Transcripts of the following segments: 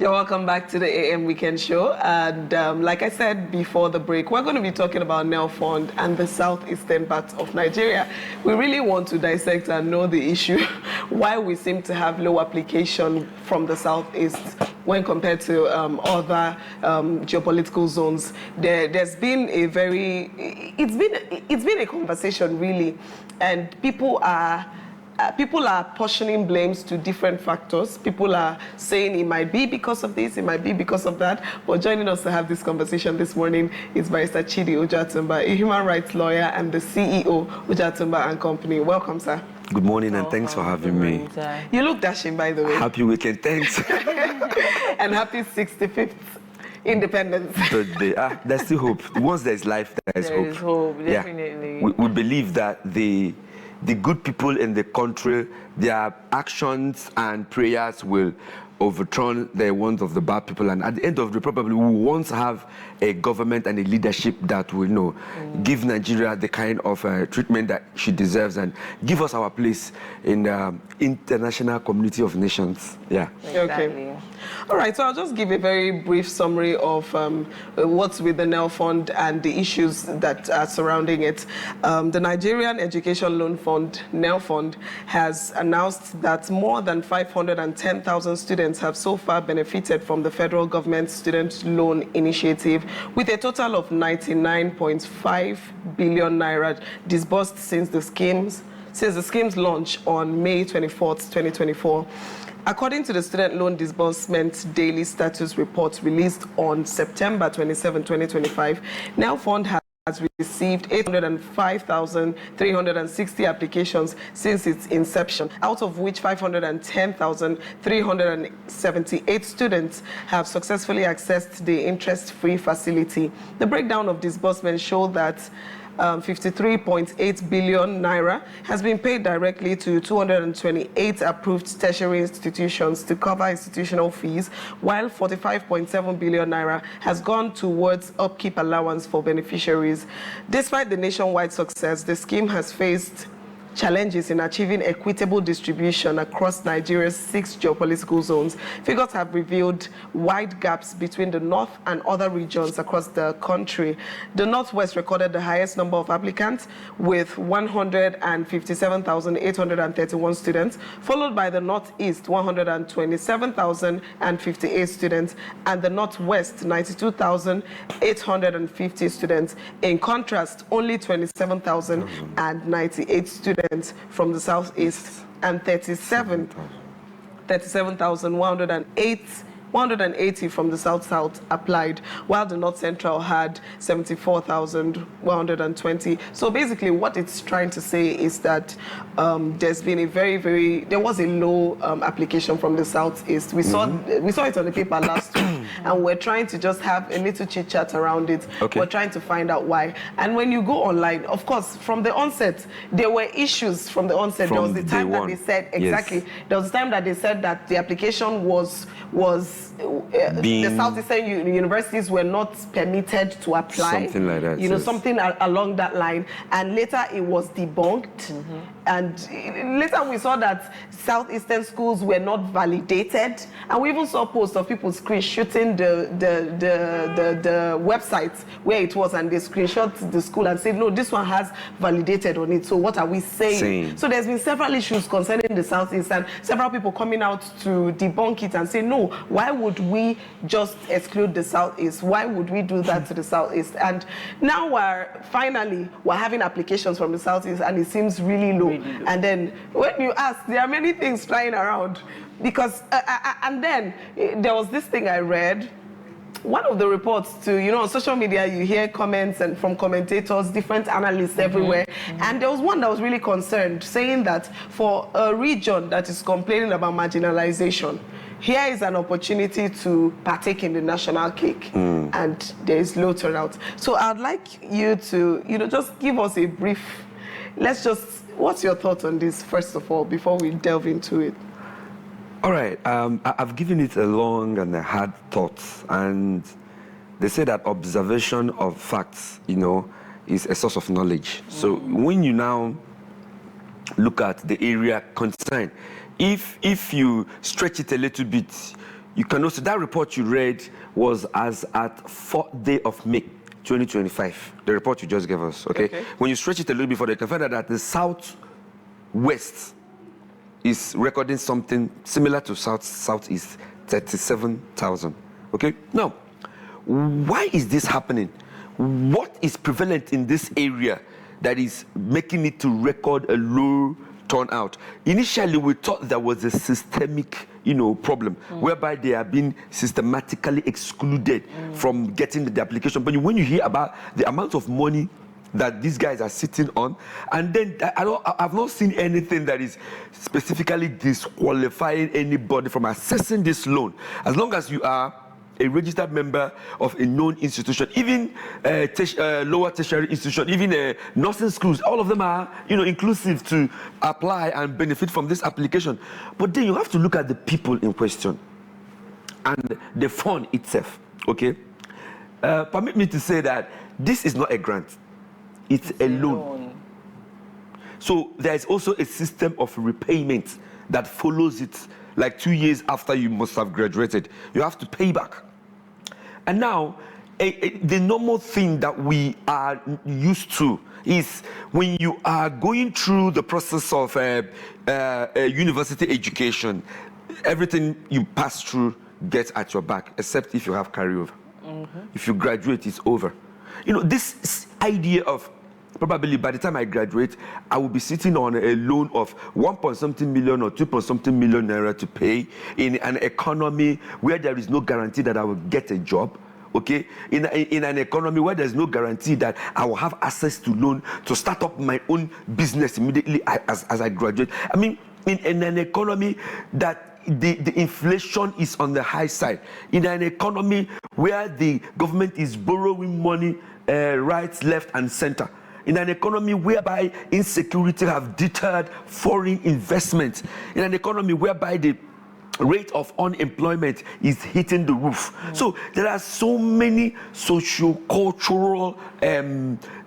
You're welcome back to the AM Weekend Show. And like I said before the break, we're going to be talking about Nelfund and the southeastern part of Nigeria. We really want to dissect and know the issue, why we seem to have low application from the southeast when compared to other geopolitical zones. There's been a it's been a conversation really, and people are portioning blames to different factors. People are saying it might be because of this, it might be because of that. But joining us to have this conversation this morning is Barrister Chidi Ujoatumba, a human rights lawyer and the CEO of Ujoatumba Company. Welcome, sir. Good morning, and thanks for having me. You look dashing, by the way. Happy weekend, thanks. And happy 65th independence. Birthday. There's still hope. Once there's life, there's hope. There is hope, definitely. Yeah. We believe that the good people in the country, their actions and prayers will overturn the ones of the bad people, and at the end of the probably we want to have a government and a leadership that will give Nigeria the kind of treatment that she deserves and give us our place in the international community of nations. Yeah. Exactly. Okay. All right, so I'll just give a very brief summary of what's with the Nelfund and the issues that are surrounding it. The Nigerian Education Loan Fund, Nelfund, has announced that more than 510,000 students have so far benefited from the federal government student loan initiative, with a total of 99.5 billion naira disbursed since the scheme's launch on May 24th, 2024. According to the Student Loan Disbursement Daily Status Report released on September 27, 2025, Nelfund has received 805,360 applications since its inception, out of which 510,378 students have successfully accessed the interest-free facility. The breakdown of disbursement showed that 53.8 billion naira has been paid directly to 228 approved tertiary institutions to cover institutional fees, while 45.7 billion naira has gone towards upkeep allowance for beneficiaries. Despite the nationwide success, the scheme has faced challenges in achieving equitable distribution across Nigeria's 6 geopolitical zones. Figures have revealed wide gaps between the north and other regions across the country. The northwest recorded the highest number of applicants with 157,831 students, followed by the northeast, 127,058 students, and the northwest, 92,850 students. In contrast, only 27,098 students from the southeast and 37,180 from the south-south applied, while the north central had 74,120. So basically what it's trying to say is that there's been a there was a low application from the southeast. We saw it on the paper last week, and we're trying to just have a little chit-chat around it. Okay. We're trying to find out why. And when you go online, of course, from the onset, there were issues from the onset. There was the time that they said, exactly, yes. There was a time that they said that the application the southeastern universities were not permitted to apply. Something like that. Something along that line. And later it was debunked. And later we saw that southeastern schools were not validated. And we even saw posts of people screenshotting the website where it was, and they screenshot the school and said, no, this one has validated on it. So what are we saying? So there's been several issues concerning the southeast, and several people coming out to debunk it and say, no, why would we just exclude the southeast? Why would we do that to the southeast? And now we're having applications from the southeast, and it seems really low. And then when you ask, there are many things flying around, because and then there was this thing I read. One of the reports on social media, you hear comments and from commentators, different analysts everywhere. And there was one that was really concerned, saying that for a region that is complaining about marginalization, here is an opportunity to partake in the national cake, and there is low turnout. So I'd like you to, just give us a brief, what's your thought on this, first of all, before we delve into it? All right, I've given it a long and a hard thought, and they say that observation of facts, is a source of knowledge. So when you now look at the area concerned, if you stretch it a little bit, you can also, that report you read was as at 4th day of May 2025. The report you just gave us, okay? When you stretch it a little bit further, you can find out that the Southwest is recording something similar to Southeast, 37,000, okay? Now, why is this happening? What is prevalent in this area that is making it to record a low turnout? Initially, we thought there was a systemic, problem whereby they are being systematically excluded from getting the application. But when you hear about the amount of money that these guys are sitting on, and then I've not seen anything that is specifically disqualifying anybody from accessing this loan, as long as you are a registered member of a known institution, even lower tertiary institution, even nursing schools. All of them are, inclusive to apply and benefit from this application. But then you have to look at the people in question and the fund itself. Okay, permit me to say that this is not a grant; it's a loan. So there is also a system of repayment that follows it. Like 2 years after you must have graduated, you have to pay back. And now, the normal thing that we are used to is when you are going through the process of university education, everything you pass through gets at your back, except if you have carryover. If you graduate, it's over. This idea of probably by the time I graduate, I will be sitting on a loan of 1.something million or 2.something million naira to pay in an economy where there is no guarantee that I will get a job. Okay, in an economy where there's no guarantee that I will have access to loan to start up my own business immediately as I graduate. I mean, in an economy that the inflation is on the high side, in an economy where the government is borrowing money right, left, and center, in an economy whereby insecurity have deterred foreign investment, in an economy whereby the rate of unemployment is hitting the roof. So there are so many socio-cultural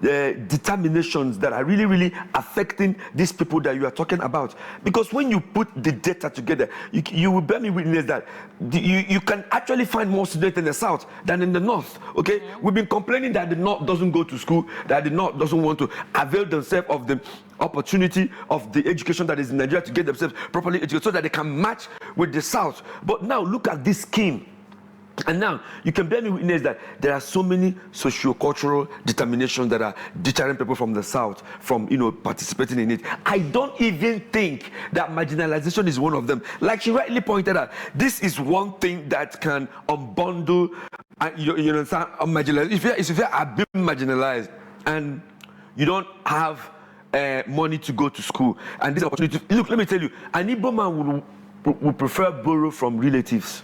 determinations that are really, really affecting these people that you are talking about. Because when you put the data together, you will bear me witness that you can actually find more students in the South than in the North. Okay, we've been complaining that the North doesn't go to school, that the North doesn't want to avail themselves of the opportunity of the education that is in Nigeria to get themselves properly educated so that they can match with the South. But now look at this scheme. And now you can bear me witness that there are so many socio-cultural determinations that are deterring people from the South from participating in it. I don't even think that marginalization is one of them. Like she rightly pointed out, this is one thing that can unbundle marginalized. If you are being marginalized and you don't have money to go to school and this opportunity, look, let me tell you, an Igbo man would prefer borrow from relatives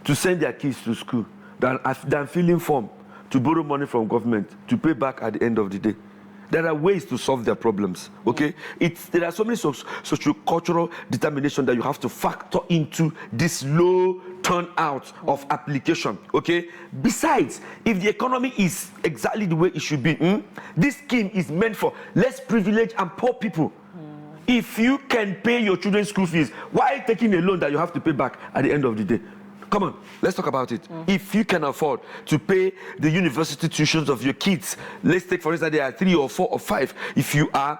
to send their kids to school than filling form to borrow money from government to pay back at the end of the day. There are ways to solve their problems, okay? There are so many socio-cultural determination that you have to factor into this low turnout of application, okay? Besides, if the economy is exactly the way it should be, this scheme is meant for less privileged and poor people. If you can pay your children's school fees, why taking a loan that you have to pay back at the end of the day? Come on, let's talk about it. If you can afford to pay the university tuitions of your kids, let's take for instance they are 3 or 4 or 5. If you are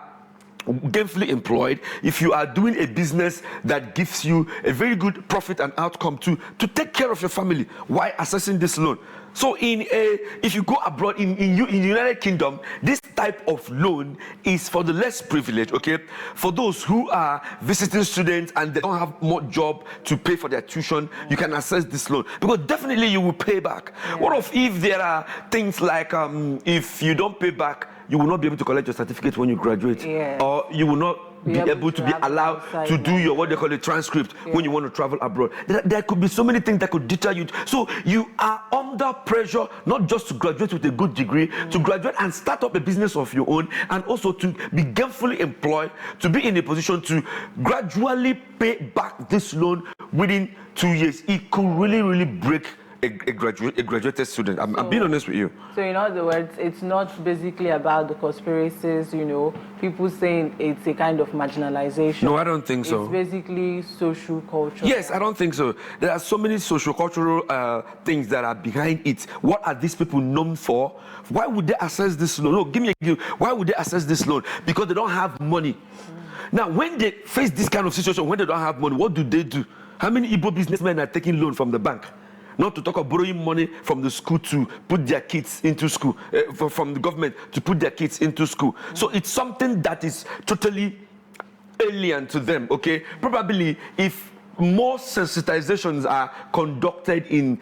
gainfully employed, if you are doing a business that gives you a very good profit and outcome to take care of your family, why accessing this loan? So if you go abroad in the United Kingdom, this type of loan is for the less privileged, okay? For those who are visiting students and they don't have more job to pay for their tuition, you can access this loan because definitely you will pay back. What if there are things like if you don't pay back, you will not be able to collect your certificate when you graduate, or you will not be able to be allowed to do your what they call a transcript when you want to travel abroad. There could be so many things that could deter you. So you are under pressure not just to graduate with a good degree, to graduate and start up a business of your own, and also to be gainfully employed, to be in a position to gradually pay back this loan within 2 years. It could really, really break graduated student. I'm being honest with you. So in other words, it's not basically about the conspiracies, people saying it's a kind of marginalization. No, I don't think so. It's basically social culture. Yes, I don't think so. There are so many social-cultural things that are behind it. What are these people known for? Why would they access this loan? No, give me a clue. Why would they access this loan? Because they don't have money. Now, when they face this kind of situation, when they don't have money, what do? How many Igbo businessmen are taking loan from the bank? Not to talk of borrowing money from the school to put their kids into school, from the government to put their kids into school. So it's something that is totally alien to them, okay? Probably if more sensitizations are conducted in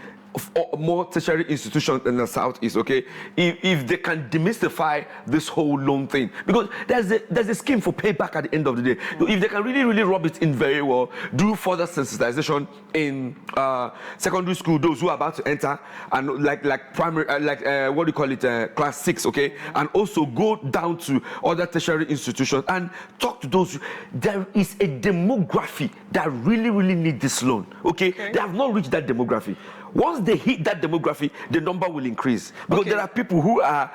more tertiary institutions in the Southeast, okay? If they can demystify this whole loan thing, because there's a scheme for payback at the end of the day. If they can really rub it in very well, do further sensitization in secondary school, those who are about to enter, and like primary, what do you call it, class 6, okay? And also go down to other tertiary institutions and talk to those. There is a demography that really need this loan, okay? They have not reached that demography. Once they hit that demography, the number will increase. Because there are people who are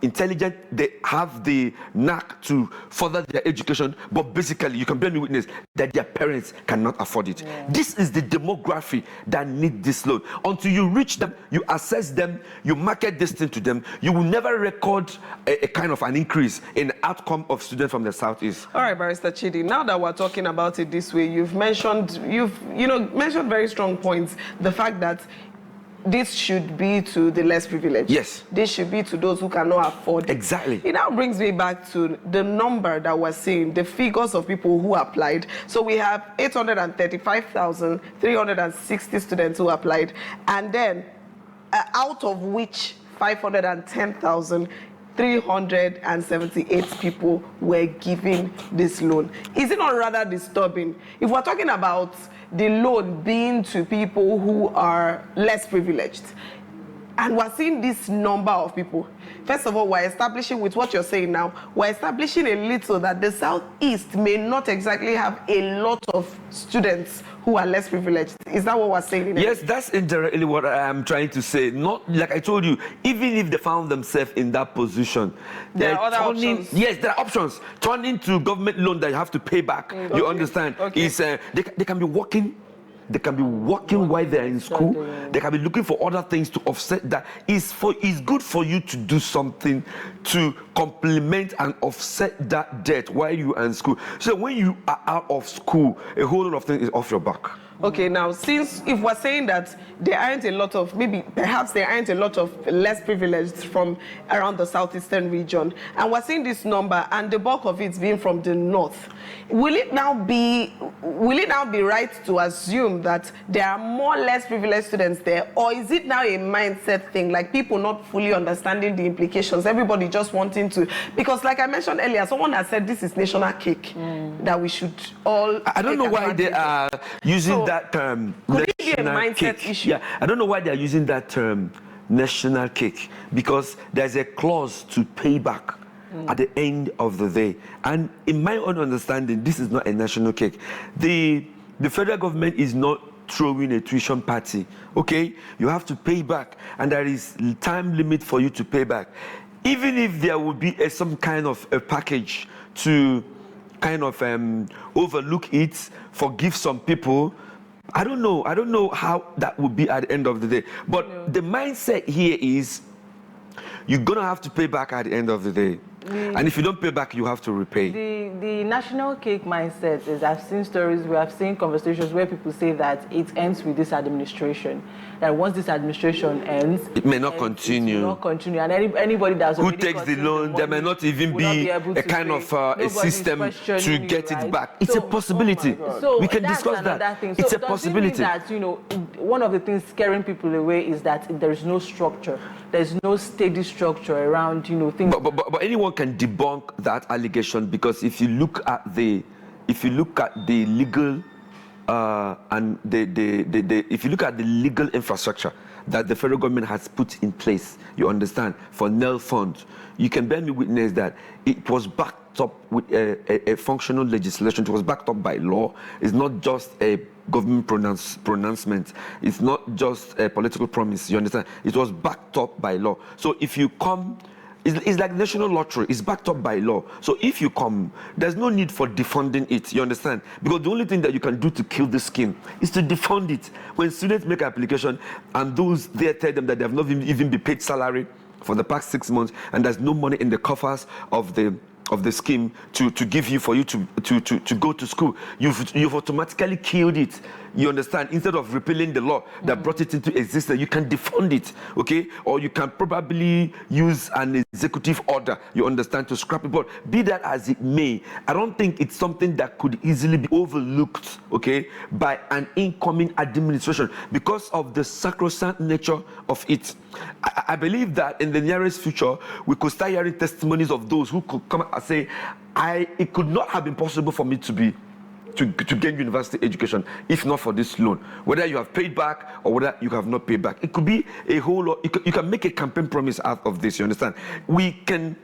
intelligent, they have the knack to further their education, but basically, you can bear me witness that their parents cannot afford it. Yeah. This is the demography that need this loan. Until you reach them, you assess them, you market this thing to them, you will never record a kind of an increase in the outcome of students from the Southeast. All right, Barrister Chidi, now that we're talking about it this way, you've mentioned very strong points. The fact that this should be to the less privileged. Yes. This should be to those who cannot afford it. Exactly. It now brings me back to the number that we're seeing, the figures of people who applied. So we have 835,360 students who applied, and then out of which 510,378 people were given this loan. Is it not rather disturbing? If we're talking about the loan being to people who are less privileged, and we're seeing this number of people, first of all, we're establishing, with what you're saying now, we're establishing a little that the Southeast may not exactly have a lot of students who are less privileged. Is that what we're saying? Yes, that's indirectly what I'm trying to say. Not like I told you, even if they found themselves in that position, there are other options. Yes, there are options. Turning to government loan that you have to pay back. You understand? Okay. Is they can be working. They can be working while they're in school. They can be looking for other things to offset that. It's good for you to do something to complement and offset that debt while you are in school. So when you are out of school, a whole lot of things is off your back. Okay, now, since if we're saying that there aren't a lot of, perhaps there aren't a lot of less privileged from around the southeastern region, and we're seeing this number, and the bulk of it being from the north, will it now be right to assume that there are more less privileged students there, or is it now a mindset thing, like people not fully understanding the implications, everybody just wanting to, because like I mentioned earlier, someone has said this is national cake, that we should all. I don't know why they are using that term. Could it be a mindset issue? Yeah, I don't know why they are using that term, national cake, because there's a clause to pay back at the end of the day. And in my own understanding, this is not a national cake. The federal government is not throwing a tuition party, okay? You have to pay back, and there is time limit for you to pay back. Even if there would be some kind of a package to kind of overlook it, forgive some people, I don't know how that would be at the end of the day. But the mindset here is you're gonna have to pay back at the end of the day. And if you don't pay back, you have to repay. The national cake mindset is, I've seen stories, we have seen conversations where people say that it ends with this administration. That once this administration ends, it may not continue. It will not continue. And anybody that's who takes the loan, there may not even be a kind of a system to get it back. It's a possibility. We can discuss that. It's a possibility. That, one of the things scaring people away is that there is no structure. There's no steady structure around, things. But anyone can debunk that allegation, because if you look at the legal and if you look at the legal infrastructure that the federal government has put in place, you understand, for Nelfund, you can bear me witness that it was backed backed up with a functional legislation. It was backed up by law. It's not just a government pronouncement. It's not just a political promise. You understand? It was backed up by law. So if you come, it's like national lottery. It's backed up by law. So if you come, there's no need for defunding it. You understand? Because the only thing that you can do to kill the scheme is to defund it. When students make an application and those there tell them that they have not even been paid salary for the past 6 months, and there's no money in the coffers of the scheme to give you for you to go to school, you've automatically killed it. You understand? Instead of repealing the law that brought it into existence, you can defund it, okay? Or you can probably use an executive order, you understand, to scrap it. But be that as it may, I don't think it's something that could easily be overlooked, okay, by an incoming administration because of the sacrosanct nature of it. I believe that in the nearest future, we could start hearing testimonies of those who could come and say, it could not have been possible for me to gain university education if not for this loan. Whether you have paid back or whether you have not paid back. It could be a whole lot. You can make a campaign promise out of this, you understand? We can,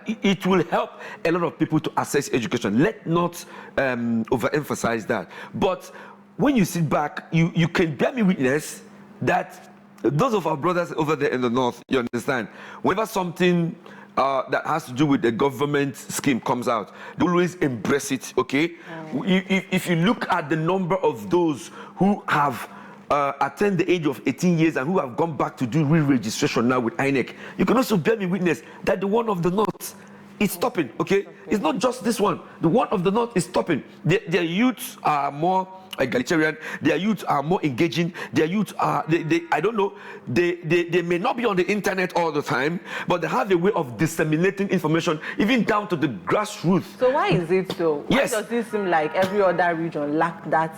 it will help a lot of people to access education. Let not overemphasize that. But when you sit back, you can bear me witness that those of our brothers over there in the north, you understand, whenever something that has to do with the government scheme comes out, they always embrace it, okay? If you look at the number of those who have attained the age of 18 years and who have gone back to do re-registration now with INEC, you can also bear me witness that the one of the north is stopping, okay? It's not just this one. The one of the north is stopping. Their youths are more egalitarian, their youth are more engaging, their youth are, I don't know, they may not be on the internet all the time, but they have a way of disseminating information, even down to the grassroots. So why is it so? Yes. Why does it seem like every other region lack that,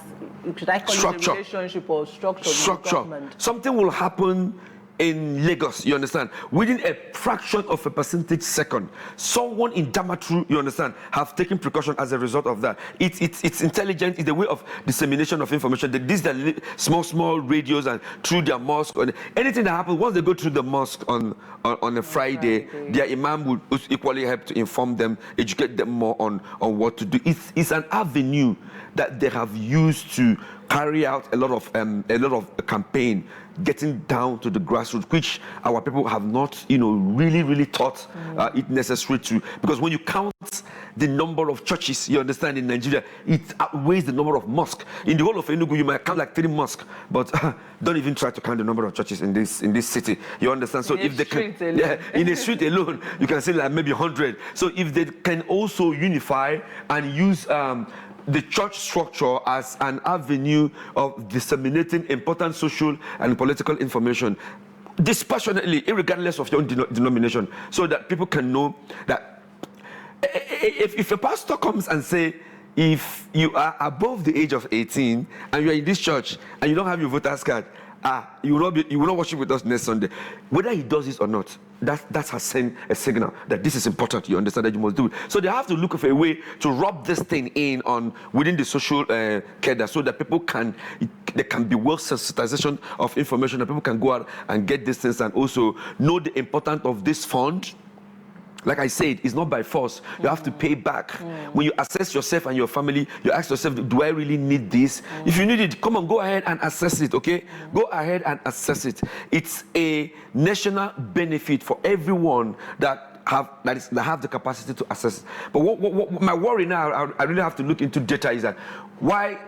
should I call structure. it a relationship or structure with the government? Something will happen in Lagos, you understand, within a fraction of a percentage second, someone in Damaturu, you understand, have taken precaution as a result of that. It's intelligent. It's a way of dissemination of information. These are small radios and through their mosque. Anything that happens, once they go through the mosque on a Friday, their imam would equally help to inform them, educate them more on what to do. It's an avenue that they have used to carry out a lot of campaign, getting down to the grassroots, which our people have not, really thought it necessary to. Because when you count the number of churches, you understand, in Nigeria, it outweighs the number of mosques. In the whole of Enugu, you might count like 3 mosques, but don't even try to count the number of churches in this city. You understand? So if they can, in a street alone, you can say like maybe 100. So if they can also unify and use the church structure as an avenue of disseminating important social and political information dispassionately, irregardless of your own denomination, so that people can know that if a pastor comes and say, if you are above the age of 18 and you are in this church and you don't have your voter's card, you will not worship with us next Sunday. Whether he does this or not, that has sent a signal that this is important. You understand that you must do it. So they have to look for a way to rub this thing in within the social cadre, so that there can be well sensitization of information, that people can go out and get these things and also know the importance of this fund. Like I said, it's not by force. You have to pay back. When you assess yourself and your family, you ask yourself, do I really need this? If you need it, come on, go ahead and assess it, okay? Go ahead and assess it. It's a national benefit for everyone that have the capacity to assess. But what my worry now, I really have to look into data, is that why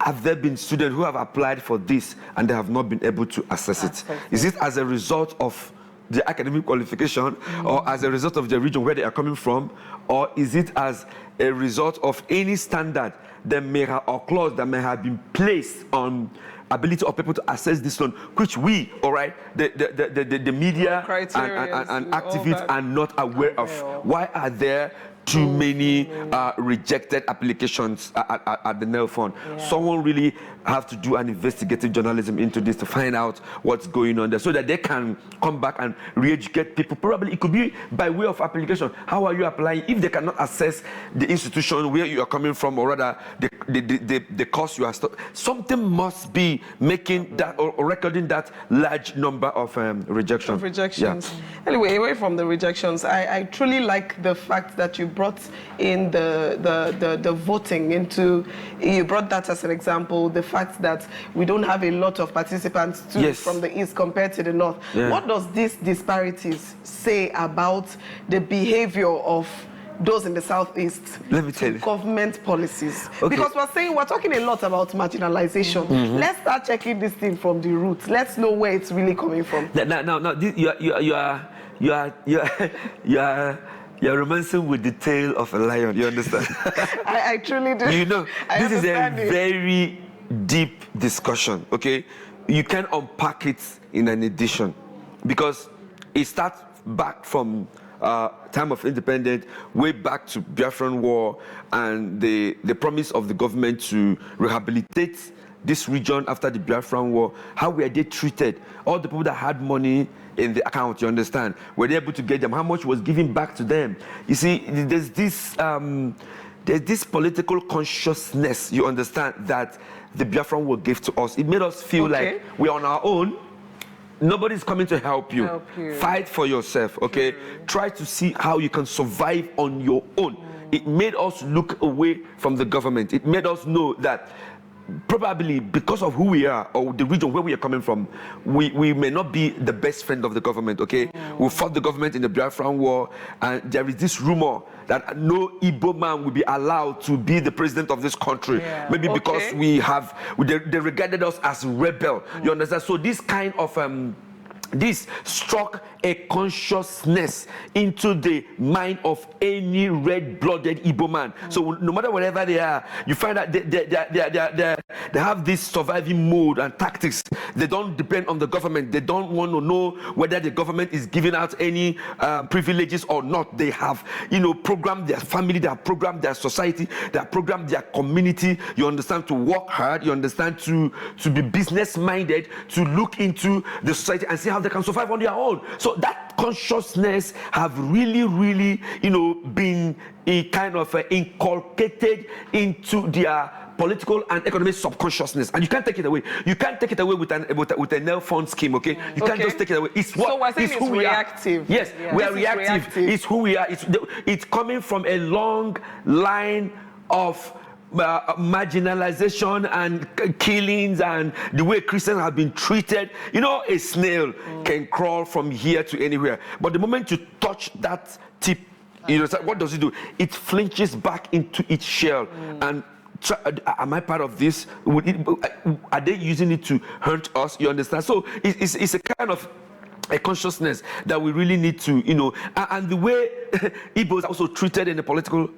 have there been students who have applied for this and they have not been able to assess it? Is it as a result of the academic qualification, or as a result of the region where they are coming from, or is it as a result of any standard that may have, or clause that may have been placed on ability of people to access this loan, which we, all right, the media and activists are not aware of? Why are there too many rejected applications at the Nelfund. Yeah. Someone really have to do an investigative journalism into this to find out what's going on there, so that they can come back and re-educate people. Probably it could be by way of application. How are you applying? If they cannot access the institution where you are coming from, or rather the course you are something must be making that or recording that large number of rejections. Yeah. Anyway, away from the rejections, I truly like the fact that you brought in the voting into. You brought that as an example. The fact that we don't have a lot of participants from the east compared to the north. Yeah. What does these disparities say about the behavior of those in the southeast? Let me tell you. Government policies. Okay. Because we're talking a lot about marginalization. Let's start checking this thing from the roots. Let's know where it's really coming from. Now, you're romancing with the tail of a lion. You understand? I truly do. You know, this is a understand it. very deep discussion. Okay, you can unpack it in an edition because it starts back from time of independence, way back to Biafran War, and the promise of the government to rehabilitate this region after the Biafran War. How were they treated? All the people that had money in the account, you understand, were they able to get them? How much was given back to them? You see, there's this political consciousness, you understand, that the Biafran War gave to us. It made us feel like we're on our own. Nobody's coming to help you. Fight for yourself, okay? Try to see how you can survive on your own. It made us look away from the government. It made us know that probably because of who we are or the region where we are coming from, we may not be the best friend of the government, okay? We fought the government in the Biafran War, and there is this rumor that no Igbo man will be allowed to be the president of this country. Maybe because they regarded us as rebel. You understand? So this kind of this struck a consciousness into the mind of any red-blooded Igbo man. So no matter wherever they are, you find that they have this surviving mode and tactics. They don't depend on the government. They don't want to know whether the government is giving out any privileges or not. They have, programmed their family, they have programmed their society, they have programmed their community. You understand, to work hard. You understand, to be business-minded, to look into the society and see how they can survive on their own. So that consciousness have really, been a kind of inculcated into their political and economic subconsciousness, and you can't take it away. You can't take it away with a Nelfund scheme, okay? You can't just take it away. It's what, so we're saying it's reactive. Yes, we are reactive. It's who we are. It's coming from a long line of marginalization and killings and the way Christians have been treated. A snail can crawl from here to anywhere, but the moment you touch that tip, what does it do? It flinches back into its shell. And am I part of this? Are they using it to hurt us? You understand? So it's a kind of a consciousness that we really need to, and the way Igbos are also treated in the political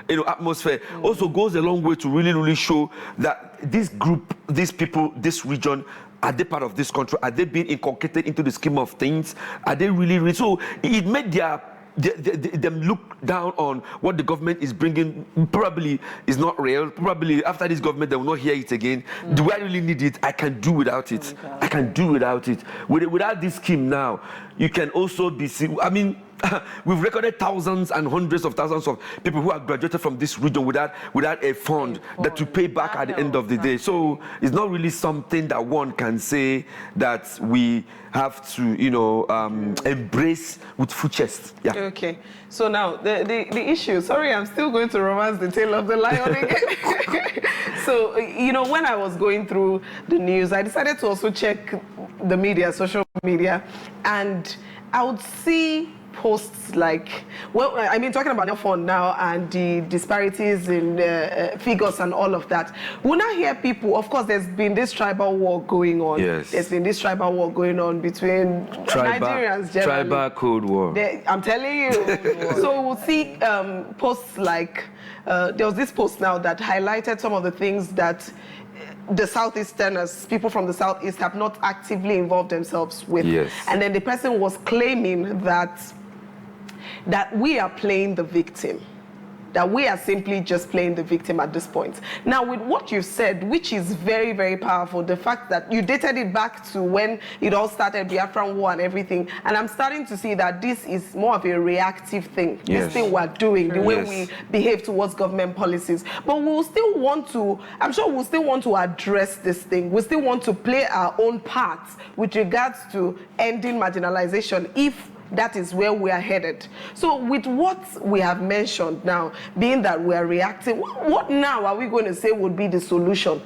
atmosphere also goes a long way to really show that this group, these people, this region, are they part of this country? Are they being inculcated into the scheme of things? Are they really? So it made them look down on what the government is bringing. Probably is not real. Probably after this government, they will not hear it again. Do I really need it? I can do without it. I can do without it. Without this scheme now, you can also be. We've recorded thousands and hundreds of thousands of people who have graduated from this region without a fund that to pay back at the end of the day. So it's not really something that one can say that we have to, embrace with full chest. Yeah. Okay. So now the issue. Sorry, I'm still going to romance the tail of the lion again. So when I was going through the news, I decided to also check the media, social media, and I would see posts like, talking about Nelfund now and the disparities in figures and all of that. We now hear people, of course, there's been this tribal war going on. Yes. There's been this tribal war going on between Nigerians generally. Tribal Code War. I'm telling you. So we'll see posts like, there was this post now that highlighted some of the things that the Southeasterners, people from the Southeast, have not actively involved themselves with. Yes. And then the person was claiming that we are playing the victim. that we are simply just playing the victim at this point. Now, with what you've said, which is very, very powerful, the fact that you dated it back to when it all started, Biafran War and everything, and I'm starting to see that this is more of a reactive thing. This thing we're doing, the way we behave towards government policies. But we'll still want to, I'm sure we'll still want to address this thing. We still want to play our own part with regards to ending marginalization if that is where we are headed. So with what we have mentioned now, being that we are reacting, what now are we going to say would be the solution?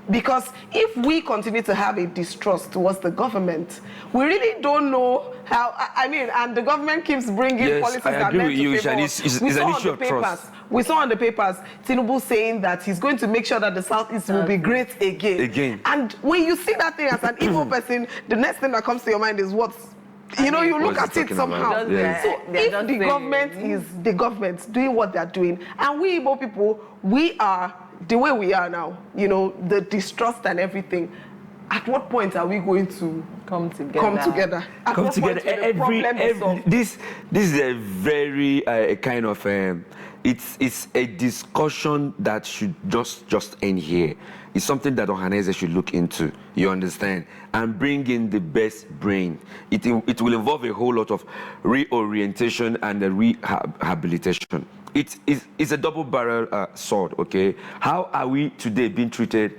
Because if we continue to have a distrust towards the government, we really don't know how, I mean, and the government keeps bringing policies that are meant to favor us. It's an issue of trust. We saw on the papers, Tinubu saying that he's going to make sure that the Southeast will be great again. And when you see that thing as an evil person, the next thing that comes to your mind is what's, you know, you look at it somehow. So if the government is the government doing what they're doing, and we Igbo people, we are the way we are now, you know, the distrust and everything, at what point are we going to come together? At what point will the problem be solved? This is a very kind of it's a discussion that should just end here. It's something that organizers should look into, you understand, and bring in the best brain. It will involve a whole lot of reorientation and rehabilitation. It's a double-barrel sword, okay? How are we today being treated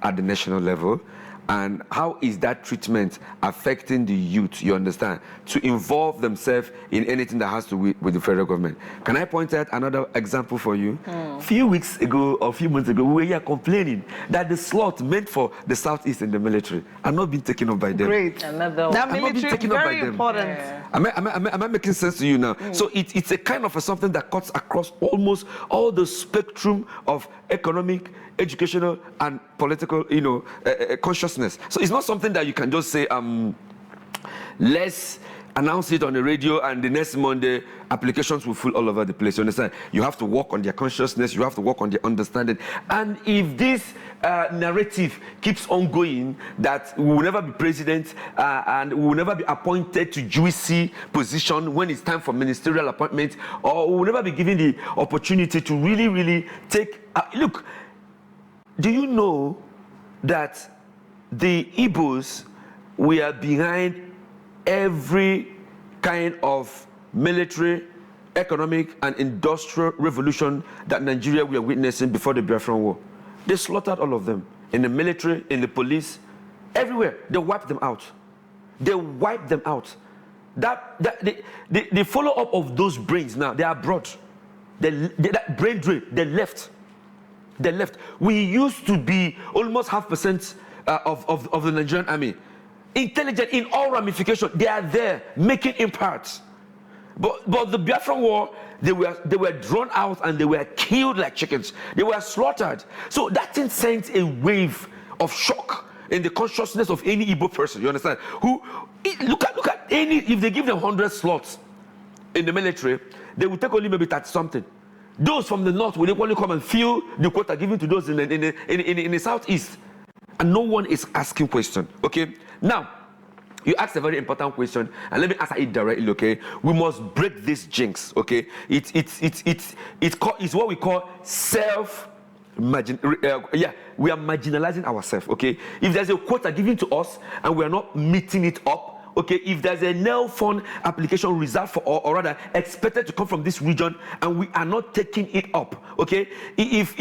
at the national level? And how is that treatment affecting the youth, you understand, to involve themselves in anything that has to do with the federal government? Can I point out another example for you? A few weeks ago, or a few months ago, we were here complaining that the slot meant for the Southeast in the military are not being taken up by them. Great. That military is very important. Yeah. Am I making sense to you now? So it's a kind of something that cuts across almost all the spectrum of economic, educational, and political, you know, consciousness. So it's not something that you can just say, let's announce it on the radio and the next Monday applications will fill all over the place. You understand? You have to work on their consciousness, you have to work on their understanding. And if this narrative keeps on going, that we will never be president and we will never be appointed to juicy position when it's time for ministerial appointment, or we will never be given the opportunity to really take look, do you know that the Igbos, we are behind every kind of military, economic, and industrial revolution that Nigeria we are witnessing before the Biafran War? They slaughtered all of them. In the military, in the police, everywhere. They wiped them out. They wiped them out. The follow-up of those brains now, they are abroad. That brain drain, they left. They left. We used to be almost 0.5% of the Nigerian army. Intelligent in all ramifications. They are there making impacts. But the Biafran War, they were drawn out and they were killed like chickens. They were slaughtered. So that thing sent a wave of shock in the consciousness of any Igbo person. You understand? Look at any, if they give them 100 slots in the military, they will take only maybe 30 something. Those from the north will equally come and fill the quota given to those in the southeast. And no one is asking question. Okay? Now, you asked a very important question, and let me answer it directly, okay? We must break this jinx, okay? It's what we call we are marginalizing ourselves, okay? If there's a quota given to us and we are not meeting it up, okay, if there's a Nelfund application reserved for, or rather expected to come from this region, and we are not taking it up, okay, if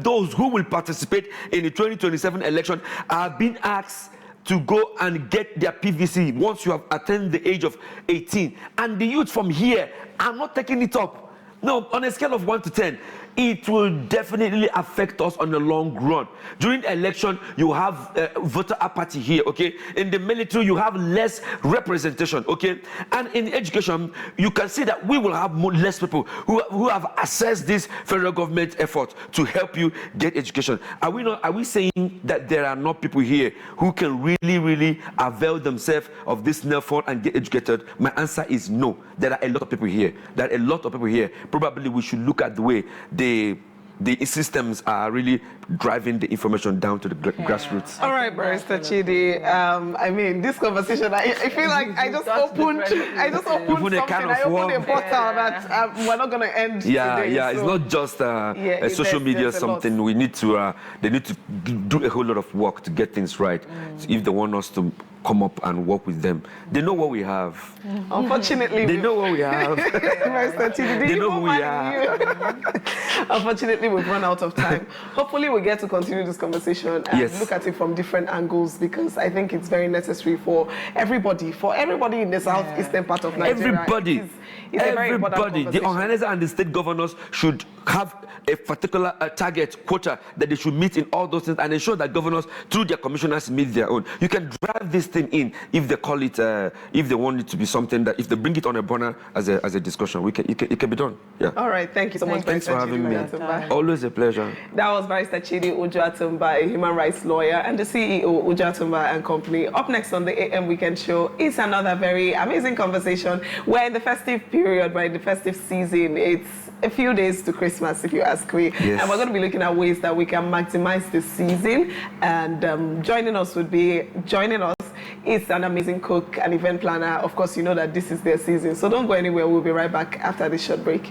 those who will participate in the 2027 election are being asked to go and get their PVC once you have attained the age of 18, and the youth from here are not taking it up, no, on a scale of 1 to 10, it will definitely affect us on the long run. During election, you have voter apathy here, okay? In the military, you have less representation, okay? And in education, you can see that we will have less people who have accessed this federal government effort to help you get education. Are we saying that there are not people here who can really avail themselves of this Nelfund and get educated? My answer is no. There are a lot of people here. Probably we should look at the way the systems are really driving the information down to the grassroots. All right, Barrister Chidi. I mean, this conversation, I feel like I just opened something. I opened a portal that we're not going to end today. It's not just a social media something. We need to, they need to do a whole lot of work to get things right. So if they want us to come up and work with them, they know what we have. Unfortunately, they know what we have. They know who we are. Unfortunately, we've run out of time. Hopefully, we get to continue this conversation and look at it from different angles, because I think it's very necessary for everybody in the southeastern part of Nigeria. Everybody. The organizer and the state governors should have a particular target quota that they should meet in all those things, and ensure that governors, through their commissioners, meet their own. You can drive this thing in if they call it, if they want it to be something that, if they bring it on a burner as a discussion, it can be done. Yeah. All right. Thank you so much. Thanks for having me. Always a pleasure. That was Barrister Chidi Ujoatumba, a human rights lawyer and the CEO of Ujoatumba Company. Up next on the AM Weekend Show is another very amazing conversation. We're in the festive period, we're in the festive season. It's a few days to Christmas, if you ask me. Yes. And we're going to be looking at ways that we can maximize this season. And joining us is an amazing cook and event planner. Of course, you know that this is their season. So don't go anywhere. We'll be right back after this short break.